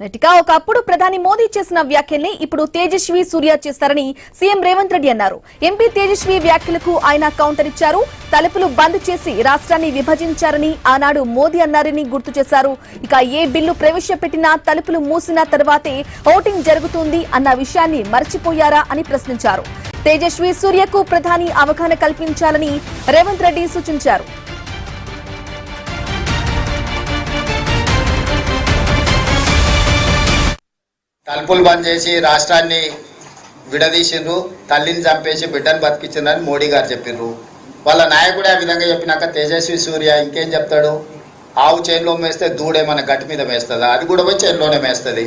ఒకప్పుడు ప్రధాని మోదీ చేసిన వ్యాఖ్యల్ని ఇప్పుడు తేజస్వి సూర్య చేస్తారని సీఎం రేవంత్ రెడ్డి అన్నారు. ఎంపీ తేజస్వి వ్యాఖ్యలకు ఆయన కౌంటర్ ఇచ్చారు. తలుపులు బంద్ చేసి రాష్ట్రాన్ని విభజించారని ఆనాడు మోదీ అన్నారని గుర్తు చేశారు. ఏ బిల్లు ప్రవేశపెట్టినా తలుపులు మూసిన తర్వాతే ఓటింగ్ జరుగుతుంది అన్న విషయాన్ని మర్చిపోయారా అని ప్రశ్నించారు. తేజస్వి సూర్యకు ప్రధాని అవగాహన కల్పించాలని రేవంత్ రెడ్డి సూచించారు. తలుపులు బంద్ చేసి రాష్ట్రాన్ని విడదీసిండ్రు, తల్లిని చంపేసి బిడ్డను బతికించిండ్రని మోడీ గారు చెప్పిండ్రు. వాళ్ళ నాయకుడు ఆ విధంగా చెప్పినాక తేజస్వి సూర్య ఇంకేం చెప్తాడు? ఆవు చేనులో మేస్తే దూడే మన గట్టి మీద మేస్తుందా? అది కూడా పోయి చేనులోనే మేస్తుంది.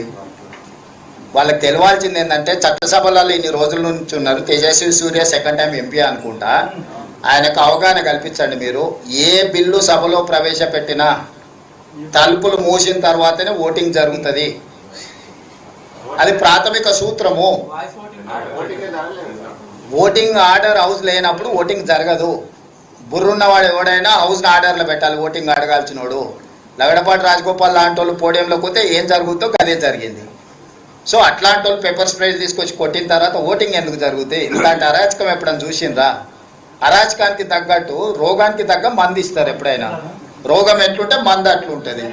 వాళ్ళకి తెలియాల్సింది ఏంటంటే చట్టసభలలో ఇన్ని రోజుల నుంచి ఉన్నారు. తేజస్వి సూర్య సెకండ్ టైం ఎంపీ అనుకుంటా. ఆయనకు అవగాహన కల్పించండి. మీరు ఏ బిల్లు సభలో ప్రవేశపెట్టినా తలుపులు మూసిన తర్వాతనే ఓటింగ్ జరుగుతుంది. అది ప్రాథమిక సూత్రము. ఓటింగ్ ఆర్డర్ హౌస్ లేనప్పుడు ఓటింగ్ జరగదు. బుర్రున్నవాడు ఎవడైనా హౌస్ని ఆర్డర్లో పెట్టాలి. ఓటింగ్ అడగాల్సినోడు లగడపాటి రాజగోపాల్ లాంటి వాళ్ళు పోడియంలోకి పోతే ఏం జరుగుతుందో అదే జరిగింది. సో అట్లాంటి వాళ్ళు పేపర్ స్ప్రేలు తీసుకొచ్చి కొట్టిన తర్వాత ఓటింగ్ ఎందుకు జరుగుతాయి? ఇలాంటి అరాచకం ఎప్పుడైనా చూసిండ్రా? అరాచకానికి తగ్గట్టు రోగానికి తగ్గ మందు ఇస్తారు. ఎప్పుడైనా రోగం ఎట్లుంటే మందు అట్లుంటుంది.